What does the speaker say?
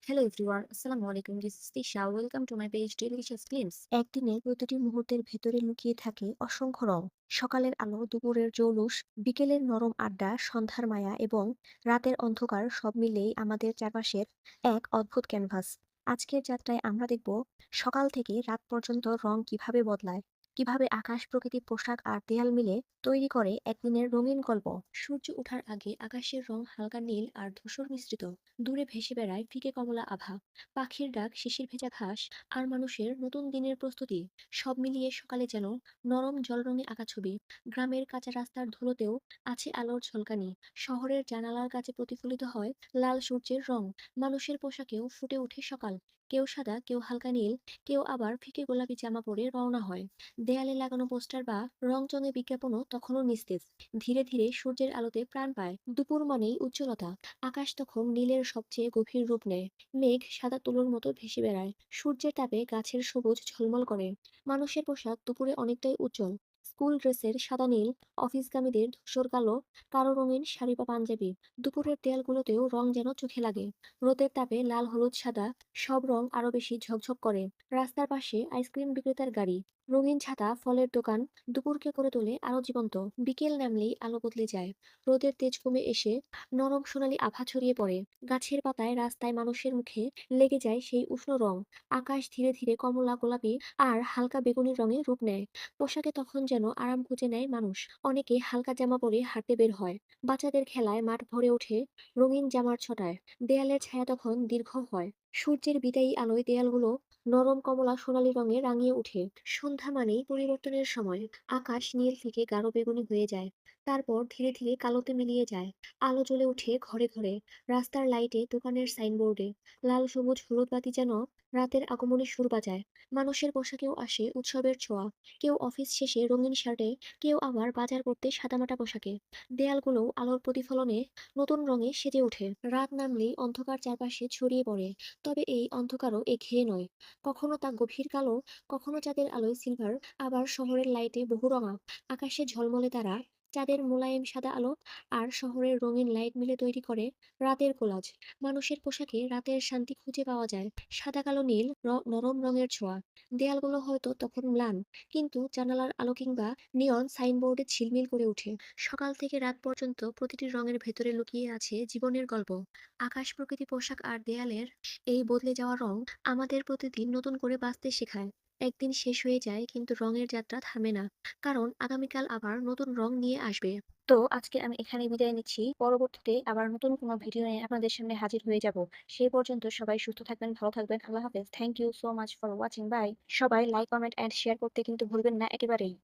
Hello everyone, Assalamu alaikum. This is Tisha. Welcome to my page Delicious Glimpse. একদিনে প্রতিটি মুহূর্তের ভেতরে লুকিয়ে থাকে অসংখ্য রং। সকালের আলো, দুপুরের জৌলুস, বিকেলের নরম আড্ডা, সন্ধ্যার মায়া এবং রাতের অন্ধকার সব মিলেই আমাদের চারপাশের এক অদ্ভুত ক্যানভাস। আজকের যাত্রায় আমরা দেখব সকাল থেকে রাত পর্যন্ত রং কিভাবে বদলায়, কিভাবে আকাশ, প্রকৃতি, পোশাক আর দেয়াল মিলে তৈরি করে একদিনের রঙিন গল্প। সূর্য ওঠার আগে আকাশের রং হালকা নীল আর ধূসর মিশ্রিত। দূরে ভেসে বেড়ায় ফিকে কমলা আভা। পাখির ডাক, শিশির ভেজা ঘাস আর মানুষের নতুন দিনের প্রস্তুতি। সব মিলিয়ে সকালে যেন নরম জলরঙে আঁকা ছবি। গ্রামের কাঁচা রাস্তার ধুলোতেও আছে আলোর ঝলকানি। শহরের জানালার কাছে প্রতিফলিত হয় লাল সূর্যের রং। মানুষের পোশাকেও ফুটে ওঠে সকাল। কেউ সাদা, কেউ হালকা নীল, কেউ আবার ফিকে গোলাপি জামা পরে রওনা হয়। দেয়ালে লাগানো পোস্টার বা রংচঙে বিজ্ঞাপনও তখনও নিস্তেজ। ধীরে ধীরে সূর্যের আলোতে প্রাণ পায়। দুপুর মানেই উজ্জ্বলতা। আকাশ তখন নীলের সবচেয়ে গভীর রূপ নেয়। মেঘ সাদা তুলোর মতো ভেসে বেড়ায়। সূর্যের তাপে গাছের সবুজ ঝলমল করে। মানুষের পোশাক দুপুরে অনেকটাই উজ্জ্বল। স্কুল ড্রেসের সাদা নীল, অফিসগামীদের ধূসর কালো, কালো রঙিন শাড়ি বা পাঞ্জাবি। দুপুরের দেয়ালগুলোতেও রং যেন চোখে লাগে। রোদের তাপে লাল, হলুদ, সাদা সব রং আরো বেশি ঝকঝক করে। রাস্তার পাশে আইসক্রিম বিক্রেতার গাড়ি, রঙিন ছাতা, ফলের দোকান দুপুরকে করে তোলে আরো জীবন্ত। বিকেল নামলেই আলো বদলে যায়। রোদের তেজ কমে এসে নরম সোনালি আভা ছড়িয়ে পড়ে। গাছের পাতায়, রাস্তায়, মানুষের মুখে লেগে যায় সেই উষ্ণ রং। আকাশ ধীরে ধীরে কমলা, গোলাপি আর হালকা বেগুনি রঙে রূপ নেয়। পোশাকে তখন যেন আরাম খুঁজে নেয় মানুষ। অনেকে হালকা জামা পরে হাঁটতে বের হয়। বাচ্চাদের খেলায় মাঠ ভরে ওঠে রঙিন জামার ছটায়। দেয়ালের ছায়া তখন দীর্ঘ হয়। সূর্যের বিদায়ী আলোয় দেয়ালগুলো নরম কমলা সোনালী রঙে রাঙিয়ে ওঠে। সন্ধ্যা মানেই পরিবর্তনের সময়। আকাশ নীল থেকে গাঢ় বেগুনি হয়ে যায়। তারপর ধীরে ধীরে কালোতে মিলিয়ে যায়। আলো জ্বলে ওঠে ঘরে ঘরে। রাস্তার লাইটে, দোকানের সাইনবোর্ডে। লাল সবুজ হলুদ বাতি যেন রাতের আগমনী সুর বাজায়। মানুষের পোশাকেও আসে উৎসবের ছোঁয়া। কেউ অফিস শেষে রঙিন শার্টে, কেউ আবার বাজার করতে সাদামাটা পোশাকে। দেয়ালগুলোও আলোর প্রতিফলনে নতুন রঙে সেজে ওঠে। রাত নামলেই অন্ধকার চারপাশে ছড়িয়ে পড়ে। তবে এই অন্ধকারও একঘেয়ে নয়। কখনো তা গভীর কালো, কখনো চাঁদের আলোয় সিলভার, আবার শহরের লাইটে বহুরঙা। আকাশে ঝলমলে তারা, চাঁদের মোলায়েম সাদা আলো আর শহরের রঙিন লাইট মিলে তৈরি করে রাতের কোলাজ। মানুষের পোশাকে রাতের শান্তি খুঁজে পাওয়া যায়। সাদা, কালো, নীল, নরম রঙের ছোঁয়া। দেয়ালগুলো হয়তো তখন ম্লান, কিন্তু জানালার আলো কিংবা নিয়ন সাইনবোর্ডে ঝিলমিল করে ওঠে। সকাল থেকে রাত পর্যন্ত প্রতিটি রঙের ভেতরে লুকিয়ে আছে জীবনের গল্প। আকাশ, প্রকৃতি, পোশাক আর দেয়ালের এই বদলে যাওয়া রং আমাদের প্রতিদিন নতুন করে বাঁচতে শেখায়। একদিন শেষ হয়ে যায় কিন্তু রঙের যাত্রা থামে না। কারণ আগামীকাল আবার নতুন রং নিয়ে আসবে। তো আজকে আমি এখানে বিদায় নিচ্ছি। পরবর্তীতে আবার নতুন কোনো ভিডিও নিয়ে আপনাদের সামনে হাজির হয়ে যাব। সেই পর্যন্ত সবাই সুস্থ থাকবেন, ভালো থাকবেন। আল্লাহ হাফেজ। Thank you so much for watching. Bye. সবাই লাইক, কমেন্ট অ্যান্ড শেয়ার করতে কিন্তু ভুলবেন না একেবারেই।